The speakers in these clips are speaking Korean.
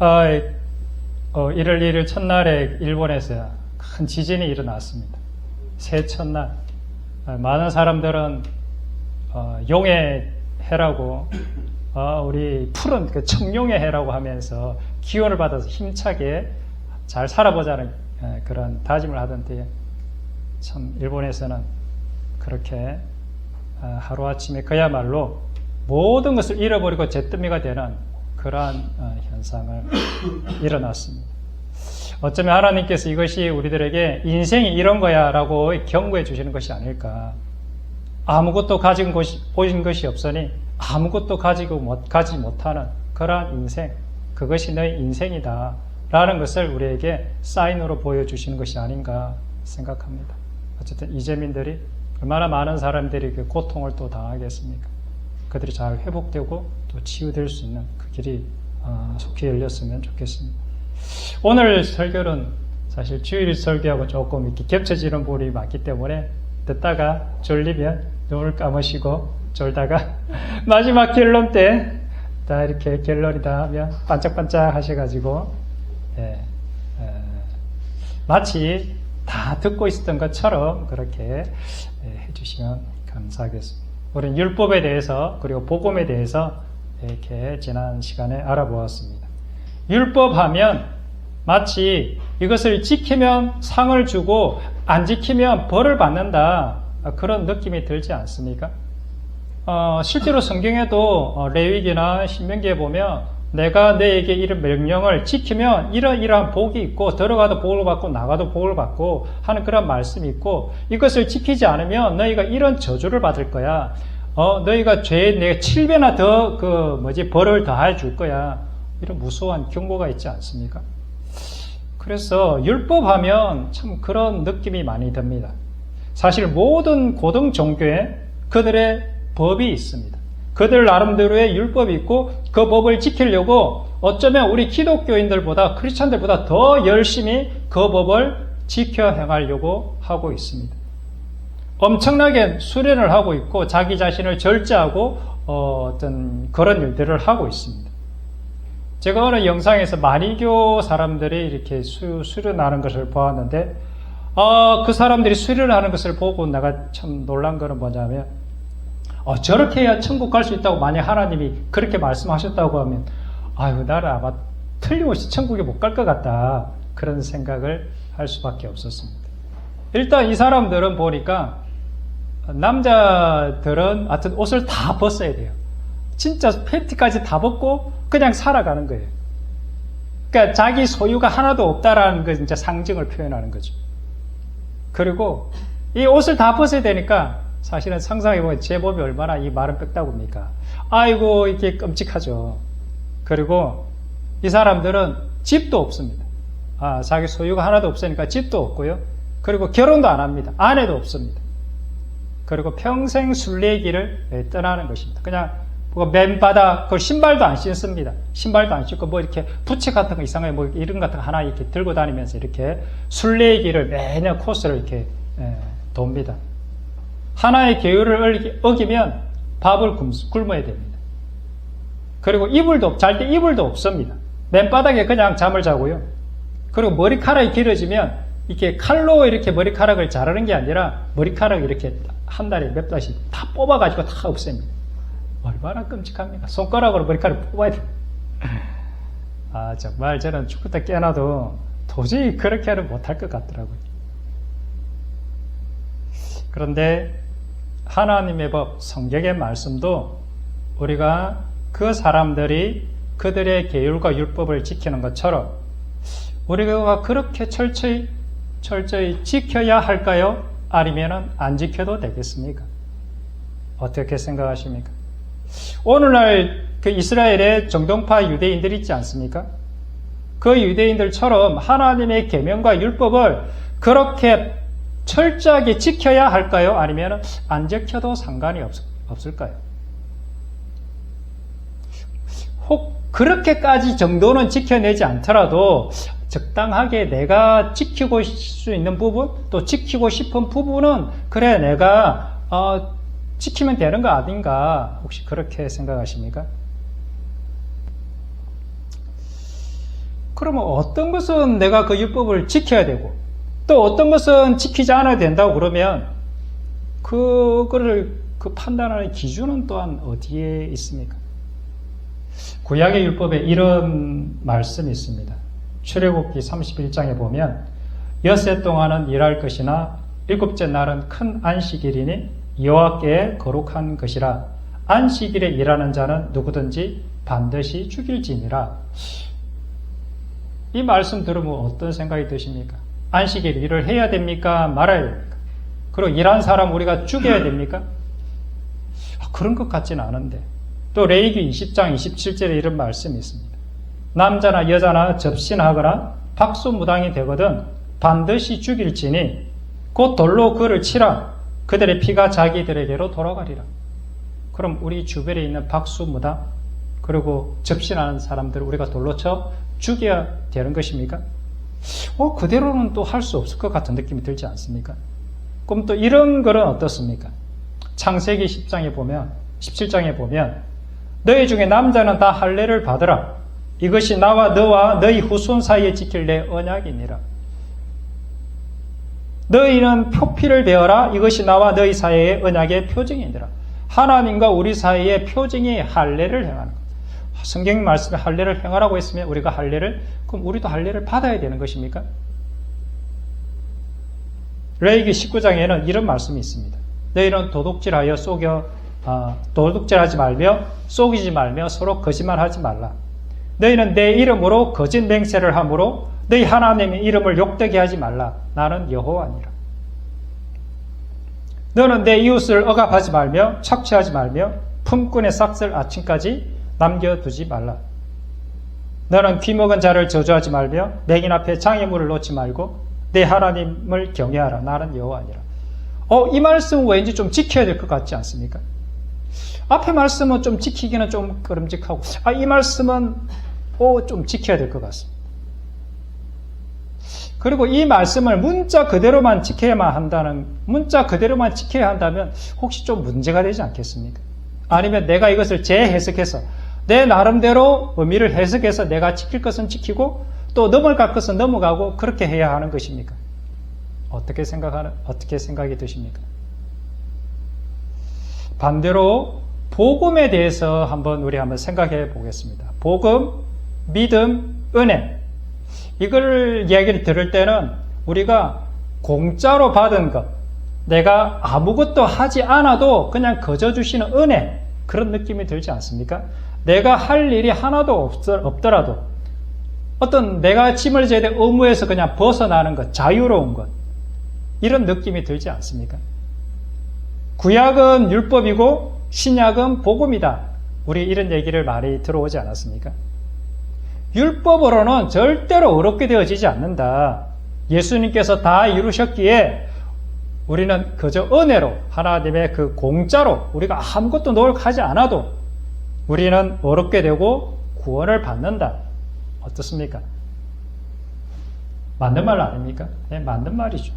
1월 1일 첫날에 일본에서 큰 지진이 일어났습니다. 새 첫날. 많은 사람들은 용의 해라고 우리 푸른 그 청룡의 해라고 하면서 기운을 받아서 힘차게 잘 살아보자는 그런 다짐을 하던데, 참 일본에서는 그렇게 하루아침에 그야말로 모든 것을 잃어버리고 잿더미가 되는 그러한 현상을 일어났습니다. 어쩌면 하나님께서 이것이 우리들에게 인생이 이런 거야 라고 경고해 주시는 것이 아닐까. 아무것도 보인 것이 없으니 아무것도 가지 못하는 그러한 인생, 그것이 너의 인생이다 라는 것을 우리에게 사인으로 보여주시는 것이 아닌가 생각합니다. 어쨌든 이재민들이 얼마나 많은 사람들이 그 고통을 또 당하겠습니까? 그들이 잘 회복되고 또 치유될 수 있는 그 길이 속히 열렸으면 좋겠습니다. 오늘 설교는 사실 주일 설교하고 조금 이렇게 겹쳐지는 부분이 많기 때문에 듣다가 졸리면 눈을 감으시고 졸다가 마지막 결론 때 다 이렇게 결론이 다 하면 반짝반짝 하셔가지고 마치 다 듣고 있었던 것처럼 그렇게 해주시면 감사하겠습니다. 우리는 율법에 대해서 그리고 복음에 대해서 이렇게 지난 시간에 알아보았습니다. 율법하면 마치 이것을 지키면 상을 주고 안 지키면 벌을 받는다, 그런 느낌이 들지 않습니까? 실제로 성경에도 레위기나 신명기에 보면 내가 너에게 이런 명령을 지키면 이러이러한 복이 있고 들어가도 복을 받고 나가도 복을 받고 하는 그런 말씀이 있고, 이것을 지키지 않으면 너희가 이런 저주를 받을 거야. 너희가 죄에 내가 7배나 더 벌을 더해 줄 거야. 이런 무서운 경고가 있지 않습니까? 그래서 율법하면 참 그런 느낌이 많이 듭니다. 사실 모든 고등 종교에 그들의 법이 있습니다. 그들 나름대로의 율법이 있고 그 법을 지키려고 어쩌면 우리 기독교인들보다 크리스찬들보다 더 열심히 그 법을 지켜 행하려고 하고 있습니다. 엄청나게 수련을 하고 있고 자기 자신을 절제하고 어떤 그런 일들을 하고 있습니다. 제가 어느 영상에서 마니교 사람들이 이렇게 수련하는 것을 보았는데, 그 사람들이 수련하는 것을 보고 내가 참 놀란 거는 뭐냐면, 저렇게 해야 천국 갈 수 있다고 만약 하나님이 그렇게 말씀하셨다고 하면, 아유, 나는 아마 틀림없이 천국에 못 갈 것 같다, 그런 생각을 할 수밖에 없었습니다. 일단 이 사람들은 보니까 남자들은 하여튼 옷을 다 벗어야 돼요. 진짜 팬티까지 다 벗고 그냥 살아가는 거예요. 그러니까 자기 소유가 하나도 없다라는 거 진짜 상징을 표현하는 거죠. 그리고 이 옷을 다 벗어야 되니까 사실은 상상해보면 제 몸이 얼마나 이 마른 뼈다구입니까? 아이고, 이게 끔찍하죠. 그리고 이 사람들은 집도 없습니다. 자기 소유가 하나도 없으니까 집도 없고요. 그리고 결혼도 안 합니다. 아내도 없습니다. 그리고 평생 순례길을 떠나는 것입니다. 그냥 맨바닥, 그 신발도 안 신습니다. 신발도 안 신고 이렇게 부채 같은 거 이상하게 이런 같은 거 하나 이렇게 들고 다니면서 이렇게 순례길을 매년 코스를 이렇게 돕니다. 하나의 계율을 어기면 밥을 굶어야 됩니다. 그리고 잘 때 이불도 없습니다. 맨바닥에 그냥 잠을 자고요. 그리고 머리카락이 길어지면 이렇게 칼로 이렇게 머리카락을 자르는 게 아니라 머리카락을 이렇게 한 달에 몇 달씩 다 뽑아가지고 다 없앱니다. 얼마나 끔찍합니까? 손가락으로 머리카락을 뽑아야 돼요. 정말 저는 죽을 때 깨어나도 도저히 그렇게는 못할 것 같더라고요. 그런데 하나님의 법, 성경의 말씀도 우리가 그 사람들이 그들의 계율과 율법을 지키는 것처럼 우리가 그렇게 철저히 지켜야 할까요? 아니면 안 지켜도 되겠습니까? 어떻게 생각하십니까? 오늘날 그 이스라엘의 정동파 유대인들이 있지 않습니까? 그 유대인들처럼 하나님의 계명과 율법을 그렇게 철저하게 지켜야 할까요? 아니면 안 지켜도 상관이 없을까요? 혹 그렇게까지 정도는 지켜내지 않더라도 적당하게 내가 지키고 수 있는 부분, 또 지키고 싶은 부분은 그래 내가 지키면 되는 거 아닌가, 혹시 그렇게 생각하십니까? 그러면 어떤 것은 내가 그 율법을 지켜야 되고 또 어떤 것은 지키지 않아야 된다고 그러면 그거를 그 판단하는 기준은 또한 어디에 있습니까? 구약의 율법에 이런 말씀이 있습니다. 출애굽기 31장에 보면 엿새 동안은 일할 것이나 일곱째 날은 큰 안식일이니 여호와께 거룩한 것이라. 안식일에 일하는 자는 누구든지 반드시 죽일지니라. 이 말씀 들으면 어떤 생각이 드십니까? 안식일 일을 해야 됩니까? 말아야 됩니까? 그리고 일한 사람 우리가 죽여야 됩니까? 그런 것 같지는 않은데. 또 레위기 20장 27절에 이런 말씀이 있습니다. 남자나 여자나 접신하거나 박수무당이 되거든 반드시 죽일지니 곧 돌로 그를 치라. 그들의 피가 자기들에게로 돌아가리라. 그럼 우리 주변에 있는 박수무당 그리고 접신하는 사람들을 우리가 돌로 쳐 죽여야 되는 것입니까? 그대로는 또 할 수 없을 것 같은 느낌이 들지 않습니까? 그럼 또 이런 글은 어떻습니까? 창세기 10장에 보면 17장에 보면 너희 중에 남자는 다 할례를 받으라. 이것이 나와 너와 너희 후손 사이에 지킬 내 언약이니라. 너희는 표피를 베어라. 이것이 나와 너희 사이의 언약의 표징이니라. 하나님과 우리 사이의 표징이 할례를 행하는 것. 성경 말씀에 할례를 행하라고 했으면 우리가 할례를 그럼 우리도 할례를 받아야 되는 것입니까? 레위기 19장에는 이런 말씀이 있습니다. 너희는 도둑질하지 말며 속이지 말며 서로 거짓말하지 말라. 너희는 내 이름으로 거짓 맹세를 함으로 너희 하나님의 이름을 욕되게 하지 말라. 나는 여호와니라. 너는 내 이웃을 억압하지 말며 착취하지 말며 품꾼의 삭슬 아침까지 남겨두지 말라. 너는 귀먹은 자를 저주하지 말며 맹인 앞에 장애물을 놓지 말고 내 하나님을 경외하라. 나는 여호와니라. 이 말씀은 왠지 좀 지켜야 될 것 같지 않습니까? 앞에 말씀은 좀 지키기는 좀 끄름직하고 이 말씀은 좀 지켜야 될 것 같습니다. 그리고 이 말씀을 문자 그대로만 지켜야 한다면 혹시 좀 문제가 되지 않겠습니까? 아니면 내가 이것을 재해석해서 내 나름대로 의미를 해석해서 내가 지킬 것은 지키고 또 넘어갈 것은 넘어가고 그렇게 해야 하는 것입니까? 어떻게 생각이 드십니까? 반대로 복음에 대해서 우리 한번 생각해 보겠습니다. 복음, 믿음, 은혜. 이걸 이야기를 들을 때는 우리가 공짜로 받은 것, 내가 아무것도 하지 않아도 그냥 거저 주시는 은혜, 그런 느낌이 들지 않습니까? 내가 할 일이 하나도 없더라도 어떤 내가 짐을 져야 될 의무에서 그냥 벗어나는 것, 자유로운 것, 이런 느낌이 들지 않습니까? 구약은 율법이고 신약은 복음이다. 우리 이런 얘기를 많이 들어오지 않았습니까? 율법으로는 절대로 어렵게 되어지지 않는다. 예수님께서 다 이루셨기에 우리는 그저 은혜로 하나님의 그 공짜로 우리가 아무것도 노력하지 않아도 우리는 어렵게 되고 구원을 받는다. 어떻습니까? 맞는 말 아닙니까? 네, 맞는 말이죠.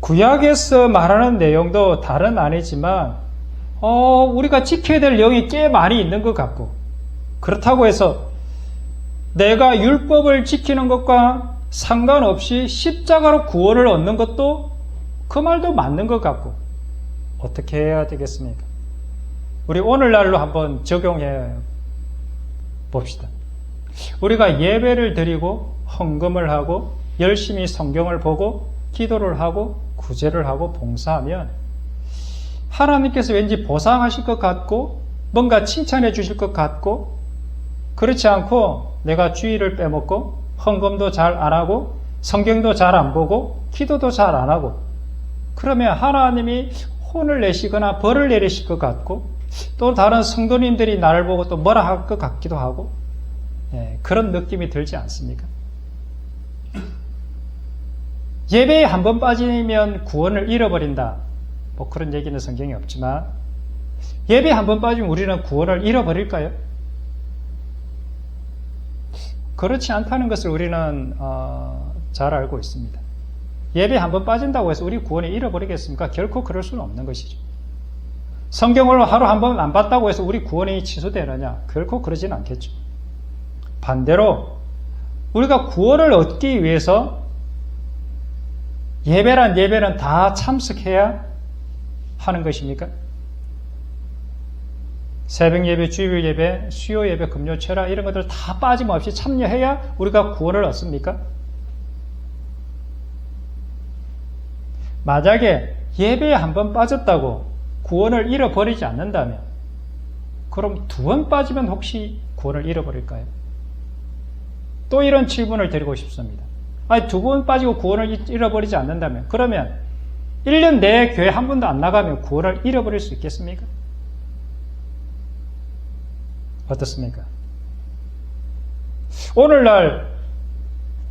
구약에서 말하는 내용도 다른 아니지만 우리가 지켜야 될 내용이 꽤 많이 있는 것 같고 그렇다고 해서 내가 율법을 지키는 것과 상관없이 십자가로 구원을 얻는 것도 그 말도 맞는 것 같고 어떻게 해야 되겠습니까? 우리 오늘날로 한번 적용해 봅시다. 우리가 예배를 드리고 헌금을 하고 열심히 성경을 보고 기도를 하고 구제를 하고 봉사하면 하나님께서 왠지 보상하실 것 같고 뭔가 칭찬해 주실 것 같고 그렇지 않고 내가 주일을 빼먹고 헌금도 잘 안 하고 성경도 잘 안 보고 기도도 잘 안 하고 그러면 하나님이 혼을 내시거나 벌을 내리실 것 같고 또 다른 성도님들이 나를 보고 또 뭐라 할 것 같기도 하고 그런 느낌이 들지 않습니까? 예배에 한 번 빠지면 구원을 잃어버린다. 뭐 그런 얘기는 성경에 없지만 예배에 한 번 빠지면 우리는 구원을 잃어버릴까요? 그렇지 않다는 것을 우리는 잘 알고 있습니다. 예배에 한 번 빠진다고 해서 우리 구원을 잃어버리겠습니까? 결코 그럴 수는 없는 것이죠. 성경을 하루 한 번 안 봤다고 해서 우리 구원이 취소되느냐? 결코 그러진 않겠죠. 반대로 우리가 구원을 얻기 위해서 예배는 다 참석해야 하는 것입니까? 새벽 예배, 주일 예배, 수요 예배, 금요 철야 이런 것들 다 빠짐없이 참여해야 우리가 구원을 얻습니까? 만약에 예배에 한 번 빠졌다고 구원을 잃어버리지 않는다면 그럼 2번 빠지면 혹시 구원을 잃어버릴까요? 또 이런 질문을 드리고 싶습니다. 아니 2번 빠지고 구원을 잃어버리지 않는다면 그러면 1년 내에 교회 한 번도 안 나가면 구원을 잃어버릴 수 있겠습니까? 어떻습니까? 오늘날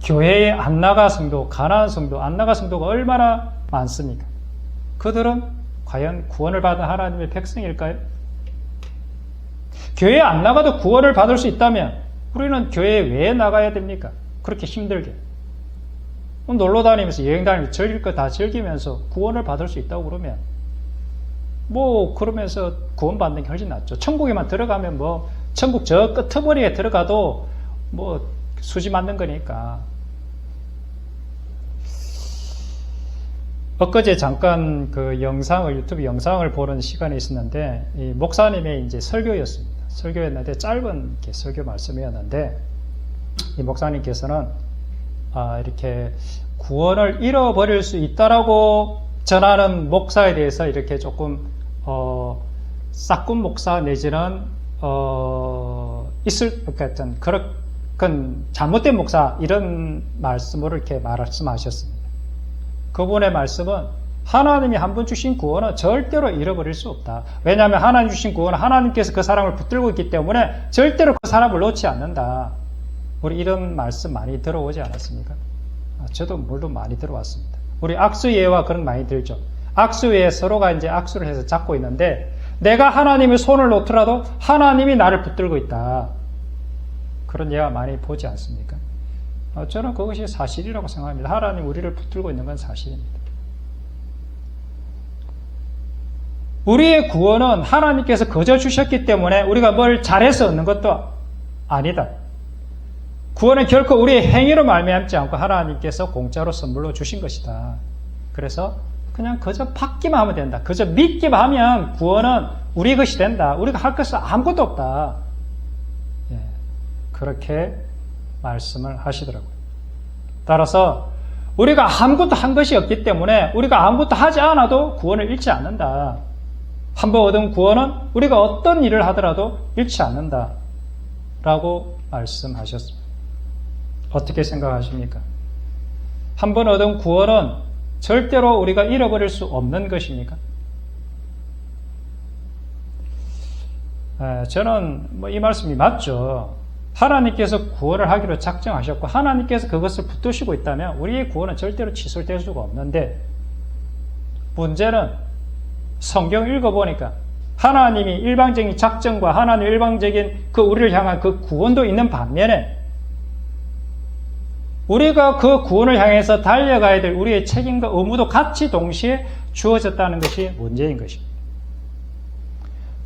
교회에 안 나가 성도, 가난한 성도, 안 나가 성도가 얼마나 많습니까? 그들은 과연 구원을 받은 하나님의 백성일까요? 교회에 안 나가도 구원을 받을 수 있다면 우리는 교회에 왜 나가야 됩니까? 그렇게 힘들게. 놀러 다니면서 여행 다니면서 즐길 거 다 즐기면서 구원을 받을 수 있다고 그러면 그러면서 구원받는 게 훨씬 낫죠. 천국에만 들어가면 천국 저 끄트머리에 들어가도 수지 맞는 거니까. 엊그제 잠깐 유튜브 영상을 보는 시간이 있었는데, 이 목사님의 이제 설교였습니다. 설교였는데, 짧은 설교 말씀이었는데, 이 목사님께서는, 이렇게 구원을 잃어버릴 수 있다라고 전하는 목사에 대해서 이렇게 조금, 싹군 목사 내지는, 그런 잘못된 목사, 이런 말씀으로 이렇게 말씀하셨습니다. 그분의 말씀은 하나님이 한 번 주신 구원은 절대로 잃어버릴 수 없다. 왜냐하면 하나님 주신 구원은 하나님께서 그 사람을 붙들고 있기 때문에 절대로 그 사람을 놓지 않는다. 우리 이런 말씀 많이 들어오지 않았습니까? 저도 물론 많이 들어왔습니다. 우리 악수예와 그런 많이 들죠. 악수예 서로가 이제 악수를 해서 잡고 있는데 내가 하나님의 손을 놓더라도 하나님이 나를 붙들고 있다. 그런 예화 많이 보지 않습니까? 저는 그것이 사실이라고 생각합니다. 하나님 우리를 붙들고 있는 건 사실입니다. 우리의 구원은 하나님께서 거저 주셨기 때문에 우리가 뭘 잘해서 얻는 것도 아니다. 구원은 결코 우리의 행위로 말미암지 않고 하나님께서 공짜로 선물로 주신 것이다. 그래서 그냥 그저 받기만 하면 된다. 그저 믿기만 하면 구원은 우리 것이 된다. 우리가 할 것은 아무것도 없다. 그렇게 말씀을 하시더라고요. 따라서 우리가 아무것도 한 것이 없기 때문에 우리가 아무것도 하지 않아도 구원을 잃지 않는다. 한번 얻은 구원은 우리가 어떤 일을 하더라도 잃지 않는다. 라고 말씀하셨습니다. 어떻게 생각하십니까? 한번 얻은 구원은 절대로 우리가 잃어버릴 수 없는 것입니까? 저는 이 말씀이 맞죠. 하나님께서 구원을 하기로 작정하셨고 하나님께서 그것을 붙드시고 있다면 우리의 구원은 절대로 취소될 수가 없는데 문제는 성경 읽어보니까 하나님이 일방적인 작정과 하나님 일방적인 우리를 향한 그 구원도 있는 반면에 우리가 그 구원을 향해서 달려가야 될 우리의 책임과 의무도 같이 동시에 주어졌다는 것이 문제인 것입니다.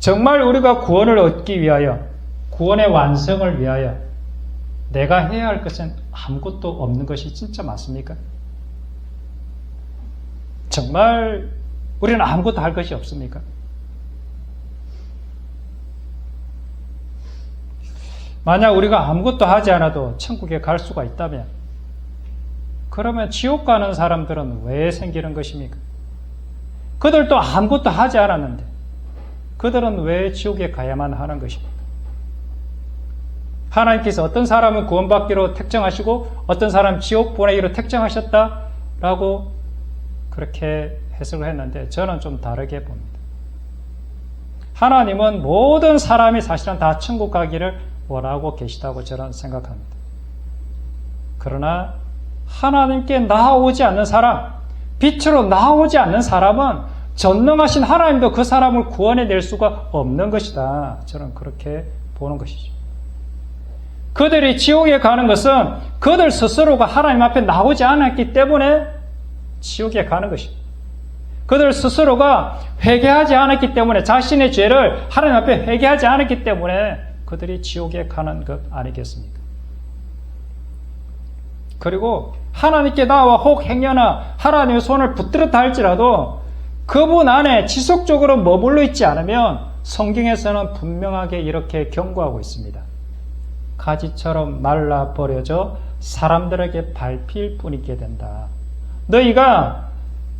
정말 우리가 구원을 얻기 위하여 구원의 완성을 위하여 내가 해야 할 것은 아무것도 없는 것이 진짜 맞습니까? 정말 우리는 아무것도 할 것이 없습니까? 만약 우리가 아무것도 하지 않아도 천국에 갈 수가 있다면 그러면 지옥 가는 사람들은 왜 생기는 것입니까? 그들도 아무것도 하지 않았는데 그들은 왜 지옥에 가야만 하는 것입니까? 하나님께서 어떤 사람은 구원받기로 택정하시고 어떤 사람 지옥 보내기로 택정하셨다라고 그렇게 해석을 했는데 저는 좀 다르게 봅니다. 하나님은 모든 사람이 사실은 다 천국 가기를 원하고 계시다고 저는 생각합니다. 그러나 하나님께 나아오지 않는 사람, 빛으로 나아오지 않는 사람은 전능하신 하나님도 그 사람을 구원해낼 수가 없는 것이다. 저는 그렇게 보는 것이죠. 그들이 지옥에 가는 것은 그들 스스로가 하나님 앞에 나오지 않았기 때문에 지옥에 가는 것입니다. 그들 스스로가 회개하지 않았기 때문에, 자신의 죄를 하나님 앞에 회개하지 않았기 때문에 그들이 지옥에 가는 것 아니겠습니까? 그리고 하나님께 나와 혹 행여나 하나님의 손을 붙들었다 할지라도 그분 안에 지속적으로 머물러 있지 않으면 성경에서는 분명하게 이렇게 경고하고 있습니다. 가지처럼 말라 버려져 사람들에게 밟힐 뿐이게 된다. 너희가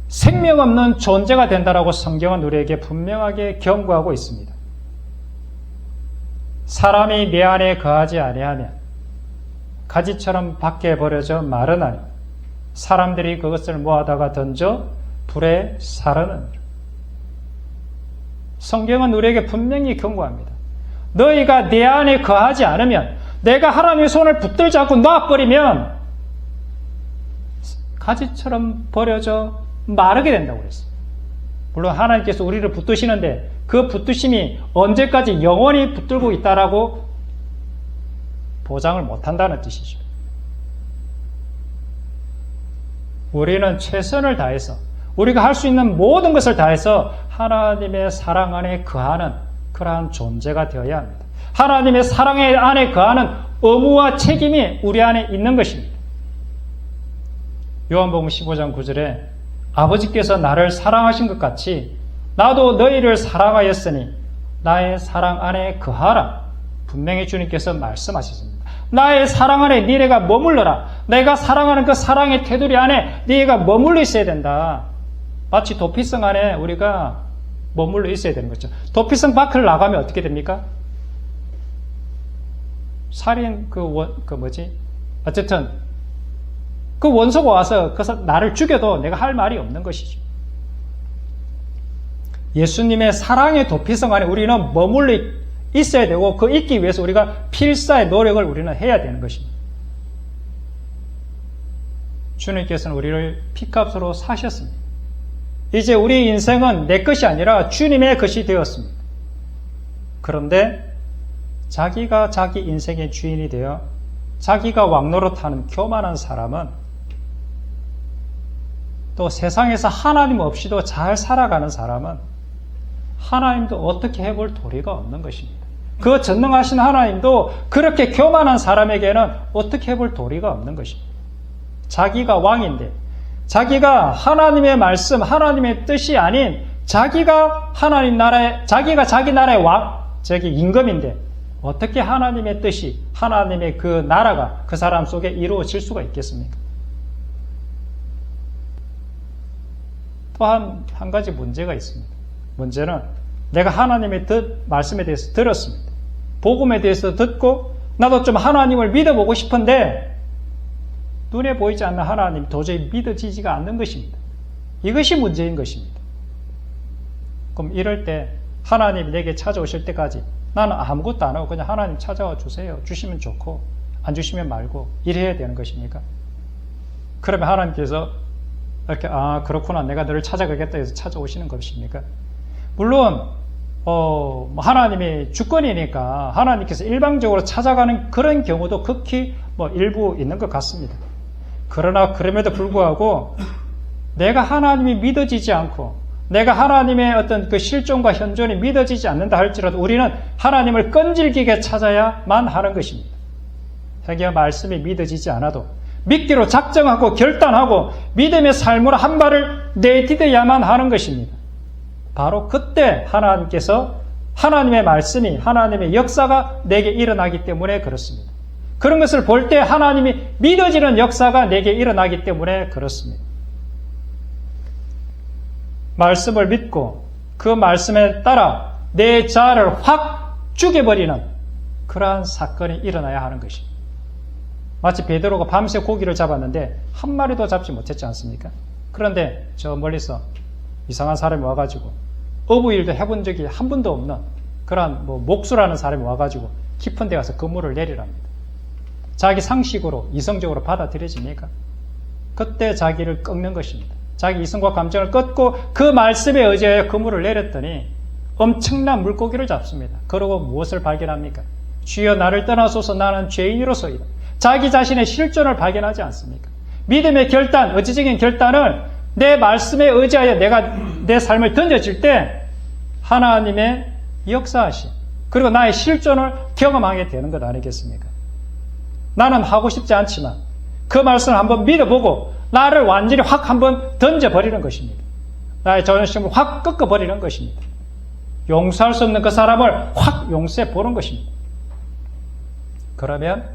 생명 없는 존재가 된다라고 성경은 우리에게 분명하게 경고하고 있습니다. 사람이 내 안에 거하지 아니하면 가지처럼 밖에 버려져 마르나니 사람들이 그것을 모아다가 던져 불에 사르느니라. 성경은 우리에게 분명히 경고합니다. 너희가 내 안에 거하지 않으면, 내가 하나님의 손을 붙들지 않고 놔버리면 가지처럼 버려져 마르게 된다고 그랬어요. 물론 하나님께서 우리를 붙드시는데 그 붙드심이 언제까지 영원히 붙들고 있다라고 보장을 못한다는 뜻이죠. 우리는 최선을 다해서, 우리가 할 수 있는 모든 것을 다해서 하나님의 사랑 안에 거하는 그러한 존재가 되어야 합니다. 하나님의 사랑 안에 거하는 의무와 책임이 우리 안에 있는 것입니다. 요한복음 15장 9절에 아버지께서 나를 사랑하신 것 같이 나도 너희를 사랑하였으니 나의 사랑 안에 거하라. 분명히 주님께서 말씀하셨습니다. 나의 사랑 안에 니네가 머물러라. 내가 사랑하는 그 사랑의 테두리 안에 니네가 머물러 있어야 된다. 마치 도피성 안에 우리가 머물러 있어야 되는 거죠. 도피성 밖을 나가면 어떻게 됩니까? 살인 어쨌든 그 원수가 와서 나를 죽여도 내가 할 말이 없는 것이죠. 예수님의 사랑의 도피성 안에 우리는 머물러 있어야 되고, 그 있기 위해서 우리가 필사의 노력을 우리는 해야 되는 것입니다. 주님께서는 우리를 피값으로 사셨습니다. 이제 우리 인생은 내 것이 아니라 주님의 것이 되었습니다. 그런데 자기가 자기 인생의 주인이 되어 자기가 왕노릇하는 교만한 사람은, 또 세상에서 하나님 없이도 잘 살아가는 사람은 하나님도 어떻게 해볼 도리가 없는 것입니다. 그 전능하신 하나님도 그렇게 교만한 사람에게는 어떻게 해볼 도리가 없는 것입니다. 자기가 왕인데, 자기가 하나님의 말씀, 하나님의 뜻이 아닌 자기가 자기 나라의 임금인데 어떻게 하나님의 뜻이, 하나님의 그 나라가 그 사람 속에 이루어질 수가 있겠습니까? 또한 한 가지 문제가 있습니다. 문제는 내가 하나님의 말씀에 대해서 들었습니다. 복음에 대해서 듣고 나도 좀 하나님을 믿어보고 싶은데 눈에 보이지 않는 하나님 도저히 믿어지지가 않는 것입니다. 이것이 문제인 것입니다. 그럼 이럴 때 하나님이 내게 찾아오실 때까지 나는 아무것도 안 하고 그냥 하나님 찾아와 주세요. 주시면 좋고 안 주시면 말고 이래야 되는 것입니까? 그러면 하나님께서 이렇게 그렇구나, 내가 너를 찾아가겠다 해서 찾아오시는 것입니까? 물론 하나님의 주권이니까 하나님께서 일방적으로 찾아가는 그런 경우도 극히 일부 있는 것 같습니다. 그러나 그럼에도 불구하고 내가 하나님이 믿어지지 않고 내가 하나님의 어떤 그 실존과 현존이 믿어지지 않는다 할지라도 우리는 하나님을 끈질기게 찾아야만 하는 것입니다. 자기가 말씀이 믿어지지 않아도 믿기로 작정하고 결단하고 믿음의 삶으로 한 발을 내디뎌야만 하는 것입니다. 바로 그때 하나님께서 하나님의 말씀이, 하나님의 역사가 내게 일어나기 때문에 그렇습니다. 그런 것을 볼 때 하나님이 믿어지는 역사가 내게 일어나기 때문에 그렇습니다. 말씀을 믿고 그 말씀에 따라 내 자아를 확 죽여버리는 그러한 사건이 일어나야 하는 것입니다. 마치 베드로가 밤새 고기를 잡았는데 한 마리도 잡지 못했지 않습니까? 그런데 저 멀리서 이상한 사람이 와가지고 어부일도 해본 적이 한 번도 없는 그러한 목수라는 사람이 와가지고 깊은 데 가서 그물을 내리랍니다. 자기 상식으로 이성적으로 받아들여집니까? 그때 자기를 꺾는 것입니다. 자기 이성과 감정을 꺾고 그 말씀에 의지하여 그물을 내렸더니 엄청난 물고기를 잡습니다. 그러고 무엇을 발견합니까? 주여 나를 떠나소서, 나는 죄인으로소이다. 자기 자신의 실존을 발견하지 않습니까? 믿음의 결단, 의지적인 결단을 내 말씀에 의지하여 내가 내 삶을 던져질 때 하나님의 역사하심 그리고 나의 실존을 경험하게 되는 것 아니겠습니까? 나는 하고 싶지 않지만 그 말씀을 한번 믿어보고 나를 완전히 확 한번 던져버리는 것입니다. 나의 자존심을 확 꺾어버리는 것입니다. 용서할 수 없는 그 사람을 확 용서해 보는 것입니다. 그러면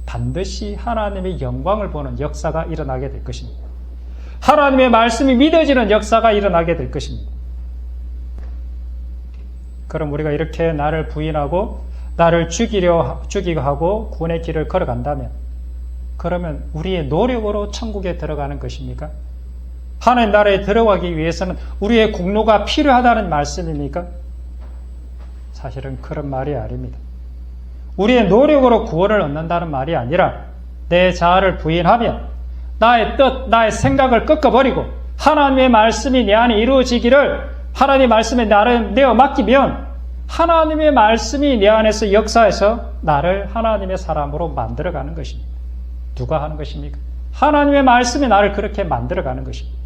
반드시 하나님의 영광을 보는 역사가 일어나게 될 것입니다. 하나님의 말씀이 믿어지는 역사가 일어나게 될 것입니다. 그럼 우리가 이렇게 나를 부인하고 나를 죽이고 하고 구원의 길을 걸어간다면 그러면 우리의 노력으로 천국에 들어가는 것입니까? 하나님 나라에 들어가기 위해서는 우리의 공로가 필요하다는 말씀입니까? 사실은 그런 말이 아닙니다. 우리의 노력으로 구원을 얻는다는 말이 아니라 내 자아를 부인하면 나의 뜻, 나의 생각을 꺾어버리고 하나님의 말씀이 내 안에 이루어지기를 하나님의 말씀에 나를 내어 맡기면 하나님의 말씀이 내 안에서 역사해서 나를 하나님의 사람으로 만들어가는 것입니다. 누가 하는 것입니까? 하나님의 말씀이 나를 그렇게 만들어가는 것입니다.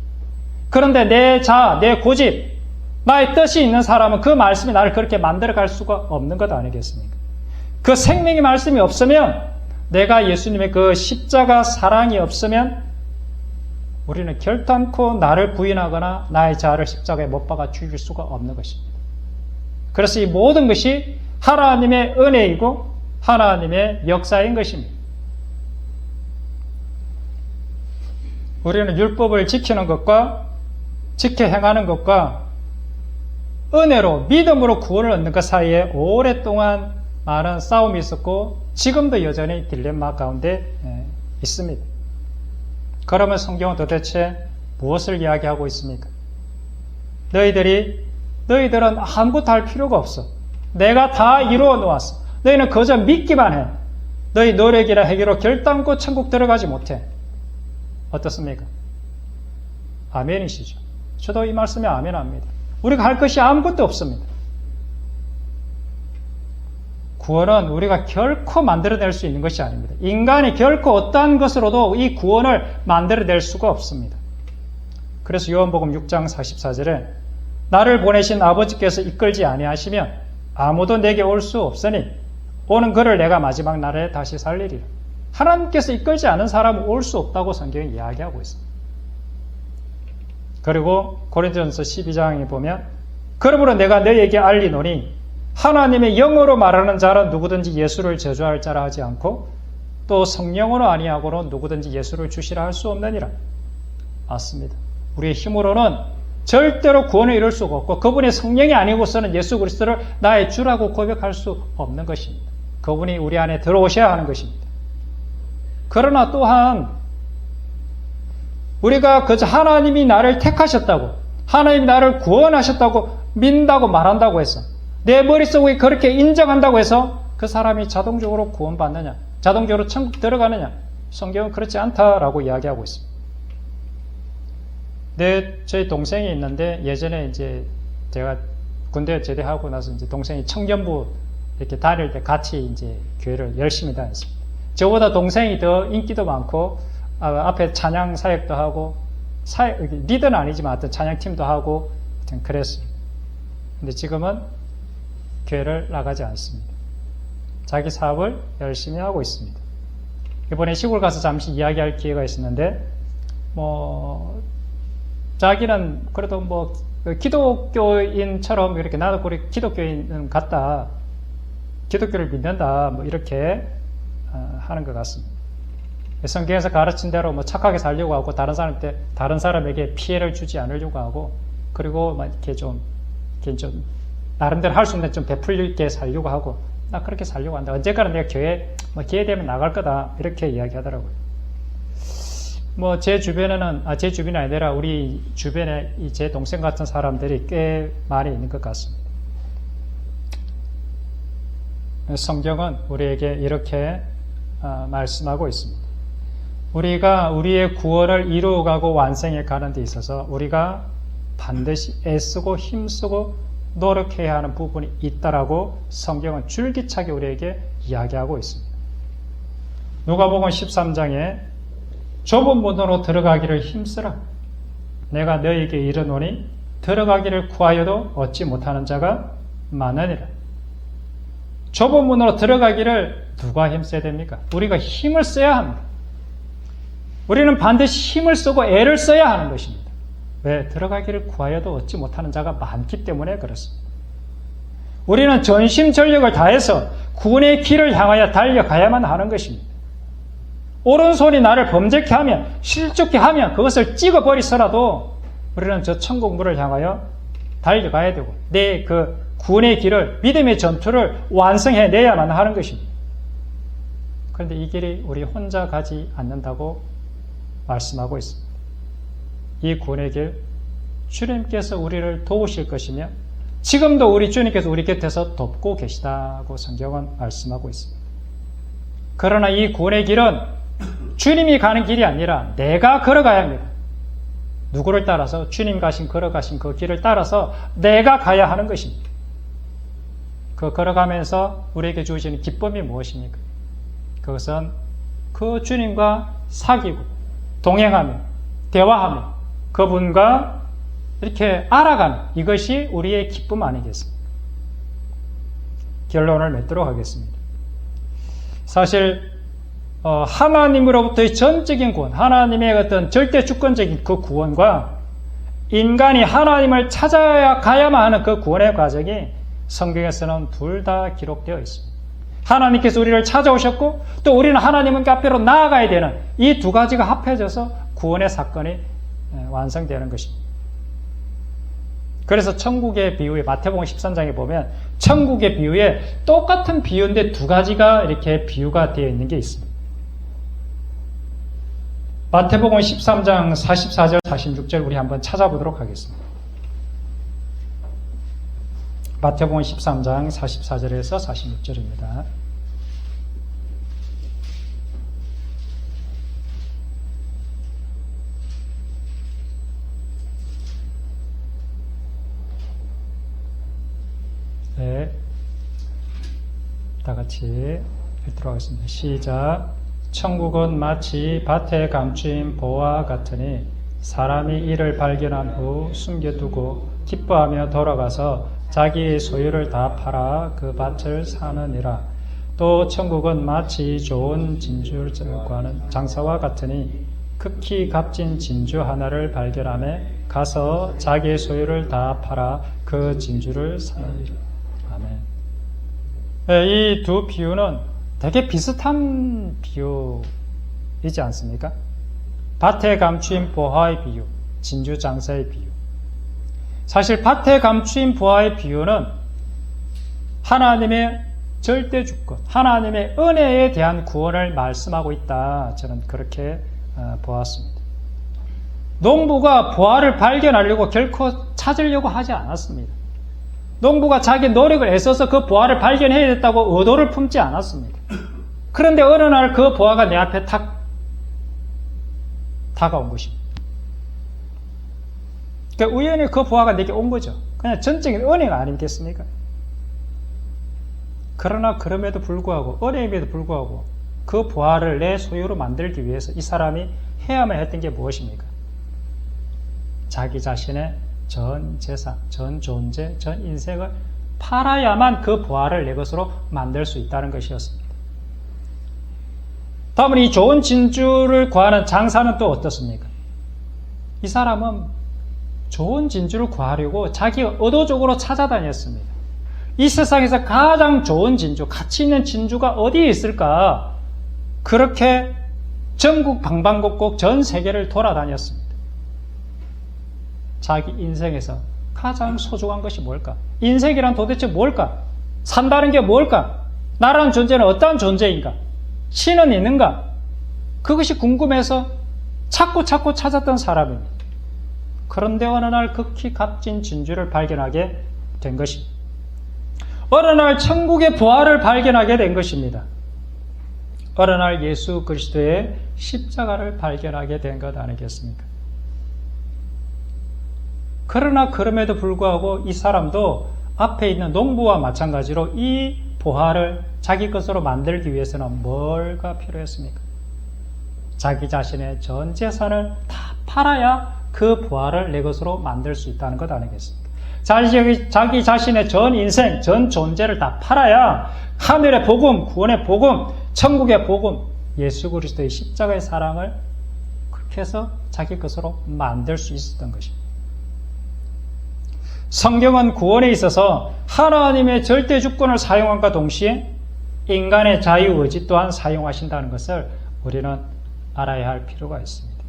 그런데 내 자아, 내 고집, 나의 뜻이 있는 사람은 그 말씀이 나를 그렇게 만들어갈 수가 없는 것 아니겠습니까? 그 생명의 말씀이 없으면 내가 예수님의 그 십자가 사랑이 없으면 우리는 결단코 나를 부인하거나 나의 자아를 십자가에 못 박아 죽일 수가 없는 것입니다. 그래서 이 모든 것이 하나님의 은혜이고 하나님의 역사인 것입니다. 우리는 율법을 지키는 것과 지켜 행하는 것과 은혜로 믿음으로 구원을 얻는 것 사이에 오랫동안 많은 싸움이 있었고 지금도 여전히 딜레마 가운데 있습니다. 그러면 성경은 도대체 무엇을 이야기하고 있습니까? 너희들은 아무것도 할 필요가 없어. 내가 다 이루어 놓았어. 너희는 그저 믿기만 해. 너희 노력이나 행위로 결단코 천국 들어가지 못해. 어떻습니까? 아멘이시죠. 저도 이 말씀에 아멘합니다. 우리가 할 것이 아무것도 없습니다. 구원은 우리가 결코 만들어낼 수 있는 것이 아닙니다. 인간이 결코 어떠한 것으로도 이 구원을 만들어낼 수가 없습니다. 그래서 요한복음 6장 44절에 나를 보내신 아버지께서 이끌지 아니하시면 아무도 내게 올 수 없으니 오는 그를 내가 마지막 날에 다시 살리리라. 하나님께서 이끌지 않은 사람은 올 수 없다고 성경이 이야기하고 있습니다. 그리고 고린도전서 12장에 보면 그러므로 내가 너희에게 알리노니 하나님의 영으로 말하는 자는 누구든지 예수를 저주할 자라 하지 않고 또 성령으로 아니하고는 누구든지 예수를 주시라 할 수 없느니라. 맞습니다. 우리의 힘으로는 절대로 구원을 이룰 수가 없고 그분이 성령이 아니고서는 예수 그리스도를 나의 주라고 고백할 수 없는 것입니다. 그분이 우리 안에 들어오셔야 하는 것입니다. 그러나 또한 우리가 그저 하나님이 나를 택하셨다고 하나님이 나를 구원하셨다고 믿는다고 말한다고 해서 내 머릿속에 그렇게 인정한다고 해서 그 사람이 자동적으로 구원받느냐 자동적으로 천국 들어가느냐 성경은 그렇지 않다라고 이야기하고 있습니다. 저희 동생이 있는데 예전에 이제 제가 군대 제대하고 나서 이제 동생이 청년부 이렇게 다닐 때 같이 이제 교회를 열심히 다녔습니다. 저보다 동생이 더 인기도 많고 앞에 찬양 사역도 하고 리더는 아니지만 하여튼 찬양팀도 하고 그랬어요. 근데 지금은 교회를 나가지 않습니다. 자기 사업을 열심히 하고 있습니다. 이번에 시골 가서 잠시 이야기할 기회가 있었는데 자기는 그래도 기독교인처럼 이렇게 나도 그렇게 기독교인 같다. 기독교를 믿는다. 이렇게 하는 것 같습니다. 성경에서 가르친 대로 착하게 살려고 하고 다른 사람에게 피해를 주지 않으려고 하고 그리고 이렇게 좀 나름대로 할 수 있는 좀 베풀게 살려고 하고 나 그렇게 살려고 한다. 언젠가는 내가 교회 기회 되면 나갈 거다. 이렇게 이야기하더라고요. 제 주변이 아니라 우리 주변에 제 동생 같은 사람들이 꽤 많이 있는 것 같습니다. 성경은 우리에게 이렇게 말씀하고 있습니다. 우리가 우리의 구원을 이루어가고 완성해 가는 데 있어서 우리가 반드시 애쓰고 힘쓰고 노력해야 하는 부분이 있다라고 성경은 줄기차게 우리에게 이야기하고 있습니다. 누가복음 13장에 좁은 문으로 들어가기를 힘쓰라. 내가 너희에게 이르노니 들어가기를 구하여도 얻지 못하는 자가 많으니라. 좁은 문으로 들어가기를 누가 힘써야 됩니까? 우리가 힘을 써야 합니다. 우리는 반드시 힘을 쓰고 애를 써야 하는 것입니다. 왜? 들어가기를 구하여도 얻지 못하는 자가 많기 때문에 그렇습니다. 우리는 전심전력을 다해서 구원의 길을 향하여 달려가야만 하는 것입니다. 오른손이 나를 범죄케 하면, 실족케 하면 그것을 찍어버리서라도 우리는 저 천국문을 향하여 달려가야 되고 내 그 구원의 길을, 믿음의 전투를 완성해내야만 하는 것입니다. 그런데 이 길이 우리 혼자 가지 않는다고 말씀하고 있습니다. 이 구원의 길, 주님께서 우리를 도우실 것이며 지금도 우리 주님께서 우리 곁에서 돕고 계시다고 성경은 말씀하고 있습니다. 그러나 이 구원의 길은 주님이 가는 길이 아니라 내가 걸어가야 합니다. 누구를 따라서? 주님 걸어가신 그 길을 따라서 내가 가야 하는 것입니다. 그 걸어가면서 우리에게 주어지는 기쁨이 무엇입니까? 그것은 그 주님과 사귀고 동행하며 대화하며 그분과 이렇게 알아가는 이것이 우리의 기쁨 아니겠습니까? 결론을 맺도록 하겠습니다. 사실 하나님으로부터의 전적인 구원, 하나님의 어떤 절대 주권적인 그 구원과 인간이 하나님을 찾아야 가야만 하는 그 구원의 과정이 성경에서는 둘 다 기록되어 있습니다. 하나님께서 우리를 찾아오셨고 또 우리는 하나님 앞으로 나아가야 되는 이 두 가지가 합해져서 구원의 사건이 완성되는 것입니다. 그래서 천국의 비유에 마태복음 13장에 보면 천국의 비유에 똑같은 비유인데 두 가지가 이렇게 비유가 되어 있는 게 있습니다. 마태복음 13장 44절 46절 우리 한번 찾아보도록 하겠습니다. 마태복음 13장 44절에서 46절입니다. 네, 다 같이 읽도록 하겠습니다. 시작. 천국은 마치 밭에 감추인 보와 같으니 사람이 이를 발견한 후 숨겨두고 기뻐하며 돌아가서 자기의 소유를 다 팔아 그 밭을 사느니라. 또 천국은 마치 좋은 진주를 구하는 장사와 같으니 극히 값진 진주 하나를 발견하며 가서 자기의 소유를 다 팔아 그 진주를 사느니라. 아멘. 이 두 비유는 되게 비슷한 비유이지 않습니까? 밭에 감추인 보화의 비유, 진주 장사의 비유. 사실 밭에 감추인 보화의 비유는 하나님의 절대 주권, 하나님의 은혜에 대한 구원을 말씀하고 있다. 저는 그렇게 보았습니다. 농부가 보화를 발견하려고 결코 찾으려고 하지 않았습니다. 농부가 자기 노력을 애써서 그 보화를 발견해야 됐다고 의도를 품지 않았습니다. 그런데 어느 날 그 보화가 내 앞에 탁 다가온 것입니다. 그러니까 우연히 그 보화가 내게 온 거죠. 그냥 전적인 은혜가 아니겠습니까? 그러나 그럼에도 불구하고 은혜임에도 불구하고 그 보화를 내 소유로 만들기 위해서 이 사람이 해야만 했던 게 무엇입니까? 자기 자신의 전 재산, 전 존재, 전 인생을 팔아야만 그 보화를 내 것으로 만들 수 있다는 것이었습니다. 다음은 이 좋은 진주를 구하는 장사는 또 어떻습니까? 이 사람은 좋은 진주를 구하려고 자기가 의도적으로 찾아다녔습니다. 이 세상에서 가장 좋은 진주, 가치 있는 진주가 어디에 있을까? 그렇게 전국 방방곡곡 전 세계를 돌아다녔습니다. 자기 인생에서 가장 소중한 것이 뭘까? 인생이란 도대체 뭘까? 산다는 게 뭘까? 나라는 존재는 어떠한 존재인가? 신은 있는가? 그것이 궁금해서 찾고 찾았던 사람입니다. 그런데 어느 날 극히 값진 진주를 발견하게 된 것입니다. 어느 날 천국의 보화를 발견하게 된 것입니다. 어느 날 예수 그리스도의 십자가를 발견하게 된 것 아니겠습니까? 그러나 그럼에도 불구하고 이 사람도 앞에 있는 농부와 마찬가지로 이 보화를 자기 것으로 만들기 위해서는 뭐가 필요했습니까? 자기 자신의 전 재산을 다 팔아야 그 부활을 내 것으로 만들 수 있다는 것 아니겠습니까? 자기 자신의 전 인생, 전 존재를 다 팔아야 하늘의 복음, 구원의 복음, 천국의 복음, 예수 그리스도의 십자가의 사랑을 그렇게 해서 자기 것으로 만들 수 있었던 것입니다. 성경은 구원에 있어서 하나님의 절대 주권을 사용함과 동시에 인간의 자유의지 또한 사용하신다는 것을 우리는 알아야 할 필요가 있습니다.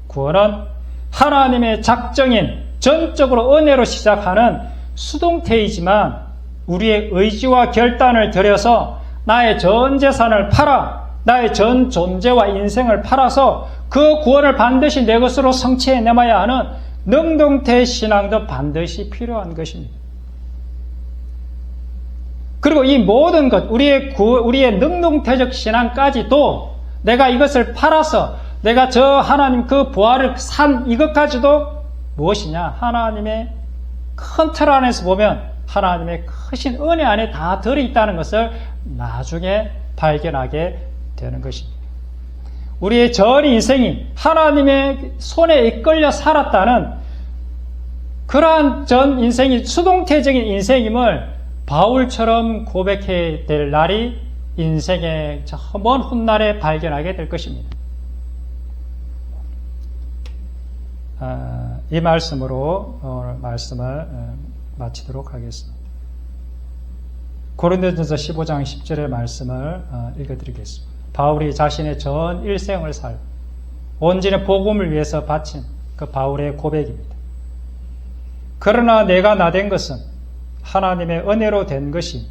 구원은 하나님의 작정인 전적으로 은혜로 시작하는 수동태이지만 우리의 의지와 결단을 들여서 나의 전 재산을 팔아 나의 전 존재와 인생을 팔아서 그 구원을 반드시 내 것으로 성취해내야 하는 능동태 신앙도 반드시 필요한 것입니다. 그리고 이 모든 것, 우리의 능동태적 신앙까지도 내가 이것을 팔아서 내가 저 하나님 그 부활을 산 이것까지도 무엇이냐? 하나님의 큰 틀 안에서 보면 하나님의 크신 은혜 안에 다 들어있다는 것을 나중에 발견하게 되는 것입니다. 우리의 전 인생이 하나님의 손에 이끌려 살았다는 그러한 전 인생이 수동태적인 인생임을 바울처럼 고백해야 될 날이 인생의 저 먼 훗날에 발견하게 될 것입니다. 이 말씀으로 오늘 말씀을 마치도록 하겠습니다. 고린도전서 15장 10절의 말씀을 읽어드리겠습니다. 바울이 자신의 전 일생을 온전히 복음을 위해서 바친 그 바울의 고백입니다. 그러나 내가 나된 것은 하나님의 은혜로 된 것이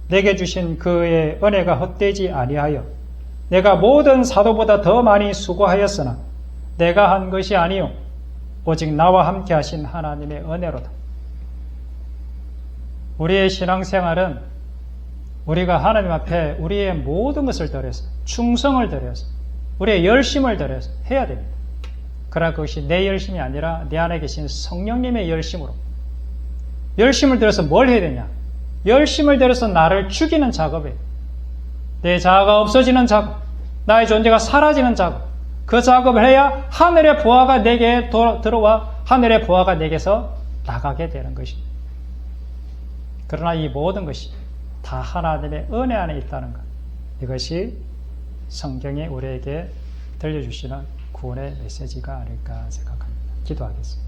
내게 주신 그의 은혜가 헛되지 아니하여 내가 모든 사도보다 더 많이 수고하였으나 내가 한 것이 아니요 오직 나와 함께 하신 하나님의 은혜로다. 우리의 신앙생활은 우리가 하나님 앞에 우리의 모든 것을 들여서 충성을 들여서 우리의 열심을 들여서 해야 됩니다. 그러나 그것이 내 열심이 아니라 내 안에 계신 성령님의 열심으로 열심을 들여서 뭘 해야 되냐? 열심을 들여서 나를 죽이는 작업이에요. 내 자아가 없어지는 작업, 나의 존재가 사라지는 작업. 그 작업을 해야 하늘의 보화가 내게 들어와 하늘의 보화가 내게서 나가게 되는 것입니다. 그러나 이 모든 것이 다 하나님의 은혜 안에 있다는 것. 이것이 성경이 우리에게 들려주시는 구원의 메시지가 아닐까 생각합니다. 기도하겠습니다.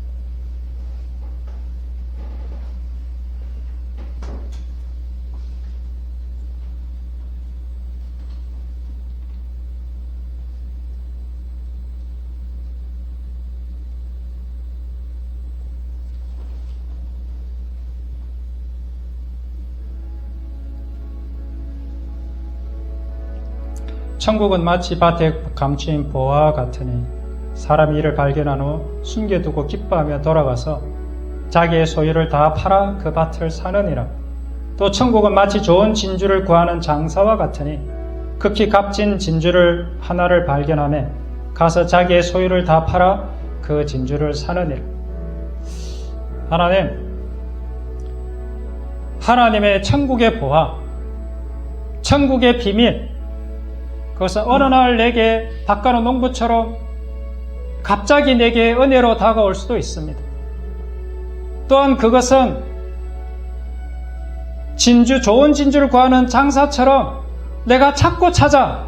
천국은 마치 밭에 감추인 보화와 같으니 사람이 이를 발견한 후 숨겨두고 기뻐하며 돌아가서 자기의 소유를 다 팔아 그 밭을 사느니라. 또 천국은 마치 좋은 진주를 구하는 장사와 같으니 극히 값진 진주를 하나를 발견하며 가서 자기의 소유를 다 팔아 그 진주를 사느니라. 하나님의 천국의 보화, 천국의 비밀, 그것은 어느 날 내게 밭가는 농부처럼 갑자기 내게 은혜로 다가올 수도 있습니다. 또한 그것은 좋은 진주를 구하는 장사처럼 내가 찾고 찾아서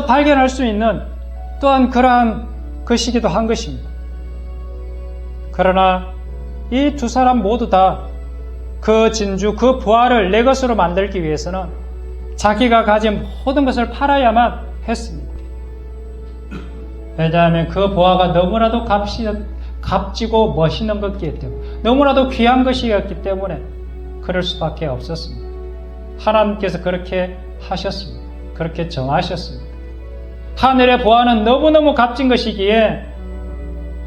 발견할 수 있는 또한 그러한 것이기도 한 것입니다. 그러나 이 두 사람 모두 다 그 진주, 그 부활을 내 것으로 만들기 위해서는 자기가 가진 모든 것을 팔아야만 했습니다. 왜냐하면 그 보화가 너무나도 값지고 멋있는 것이기 때문에, 너무나도 귀한 것이었기 때문에 그럴 수밖에 없었습니다. 하나님께서 그렇게 하셨습니다. 그렇게 정하셨습니다. 하늘의 보화는 너무너무 값진 것이기에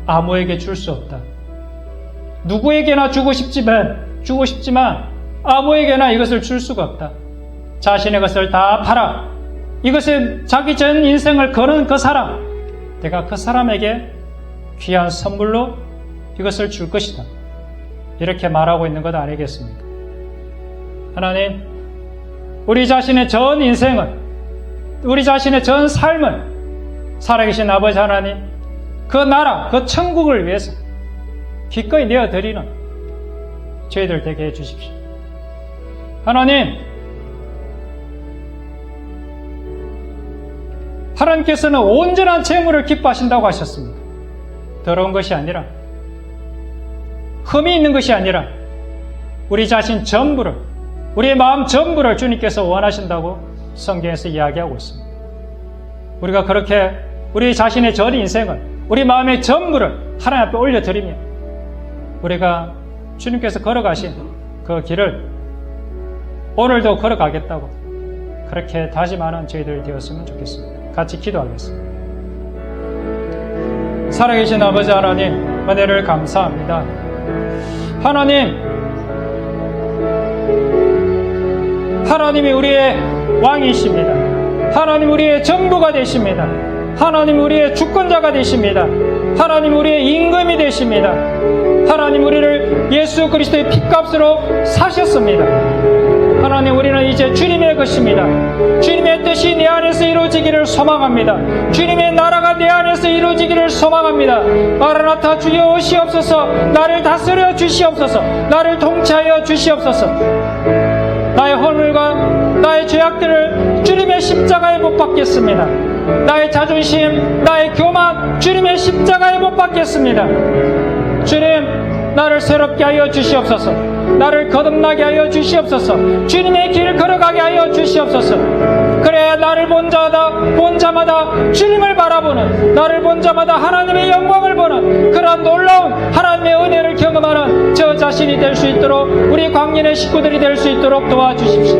아무에게 줄 수 없다. 누구에게나 주고 싶지만 아무에게나 이것을 줄 수가 없다. 자신의 것을 다 팔아 이것에 자기 전 인생을 거는 그 사람, 내가 그 사람에게 귀한 선물로 이것을 줄 것이다. 이렇게 말하고 있는 것 아니겠습니까? 하나님, 우리 자신의 전 인생을, 우리 자신의 전 삶을 살아계신 아버지 하나님, 그 나라, 그 천국을 위해서 기꺼이 내어드리는 저희들 되게 해주십시오. 하나님께서는 온전한 재물을 기뻐하신다고 하셨습니다. 더러운 것이 아니라, 흠이 있는 것이 아니라 우리 자신 전부를, 우리의 마음 전부를 주님께서 원하신다고 성경에서 이야기하고 있습니다. 우리가 그렇게 우리 자신의 전 인생을, 우리 마음의 전부를 하나님 앞에 올려드리며 우리가 주님께서 걸어가신 그 길을 오늘도 걸어가겠다고 그렇게 다짐하는 저희들이 되었으면 좋겠습니다. 같이 기도하겠습니다. 살아계신 아버지 하나님, 은혜를 감사합니다. 하나님이 우리의 왕이십니다. 하나님 우리의 전부가 되십니다. 하나님 우리의 주권자가 되십니다. 하나님 우리의 임금이 되십니다. 하나님 우리를 예수 그리스도의 핏값으로 사셨습니다. 하나님 우리는 이제 주님의 것입니다. 주님의 뜻이 내 안에서 이루어지기를 소망합니다. 주님의 나라가 내 안에서 이루어지기를 소망합니다. 마라나타 주여 오시옵소서. 나를 다스려 주시옵소서. 나를 통치하여 주시옵소서. 나의 허물과 나의 죄악들을 주님의 십자가에 못 박겠습니다. 나의 자존심, 나의 교만 주님의 십자가에 못 박겠습니다. 주님, 나를 새롭게 하여 주시옵소서. 나를 거듭나게 하여 주시옵소서. 주님의 길을 걸어가게 하여 주시옵소서. 그래야 나를 본 자마다 주님을 바라보는, 나를 본 자마다 하나님의 영광을 보는 그런 놀라운 하나님의 은혜를 경험하는 저 자신이 될 수 있도록, 우리 광년의 식구들이 될 수 있도록 도와주십시오.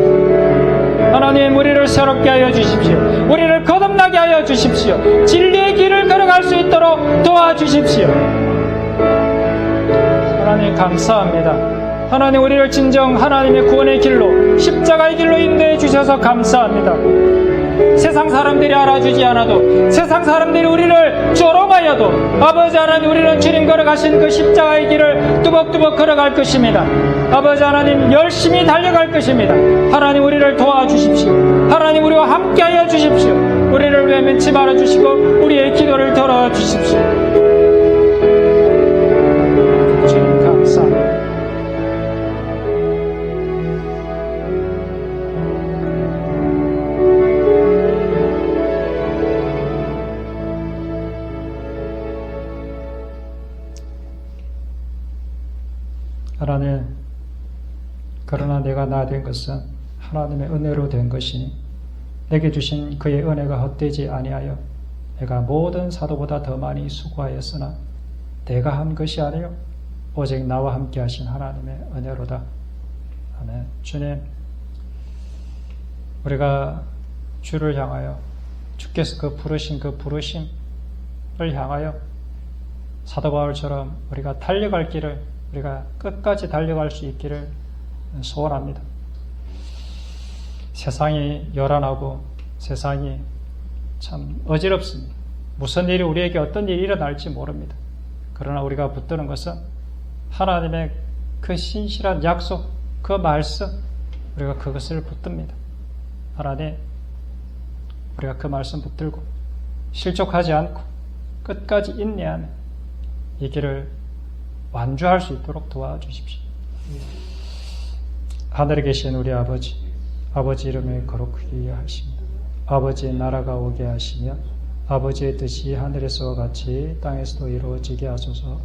하나님 우리를 새롭게 하여 주십시오. 우리를 거듭나게 하여 주십시오. 진리의 길을 걸어갈 수 있도록 도와주십시오. 하나님 감사합니다. 하나님 우리를 진정 하나님의 구원의 길로, 십자가의 길로 인도해 주셔서 감사합니다. 세상 사람들이 알아주지 않아도, 세상 사람들이 우리를 조롱하여도 아버지 하나님 우리는 주님 걸어가신 그 십자가의 길을 뚜벅뚜벅 걸어갈 것입니다. 아버지 하나님 열심히 달려갈 것입니다. 하나님 우리를 도와주십시오. 하나님 우리와 함께하여 주십시오. 우리를 외면치 말아주시고 우리의 기도를 들어주십시오. 주님 감사합니다. 하나님, 그러나 내가 나 된 것은 하나님의 은혜로 된 것이니 내게 주신 그의 은혜가 헛되지 아니하여 내가 모든 사도보다 더 많이 수고하였으나 내가 한 것이 아니요 오직 나와 함께 하신 하나님의 은혜로다. 아멘. 주님, 우리가 주를 향하여, 주께서 그 부르심을 향하여 사도 바울처럼 우리가 달려갈 길을, 우리가 끝까지 달려갈 수 있기를 소원합니다. 세상이 요란하고 세상이 참 어지럽습니다. 무슨 일이 우리에게 어떤 일이 일어날지 모릅니다. 그러나 우리가 붙드는 것은 하나님의 그 신실한 약속, 그 말씀, 우리가 그것을 붙듭니다. 하나님, 우리가 그 말씀 붙들고 실족하지 않고 끝까지 인내하는 이 길을 완주할 수 있도록 도와주십시오. 하늘에 계신 우리 아버지, 아버지 이름을 거룩히 하십니다. 아버지의 나라가 오게 하시며 아버지의 뜻이 하늘에서와 같이 땅에서도 이루어지게 하소서.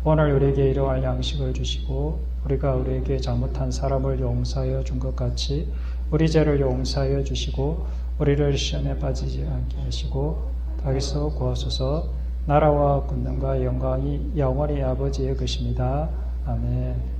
오늘 우리에게 일용할 양식을 주시고 우리가 우리에게 잘못한 사람을 용서하여 준 것 같이 우리 죄를 용서하여 주시고 우리를 시험에 빠지지 않게 하시고 악에서 구하소서. 나라와 권능과 영광이 영원히 아버지의 것입니다. 아멘.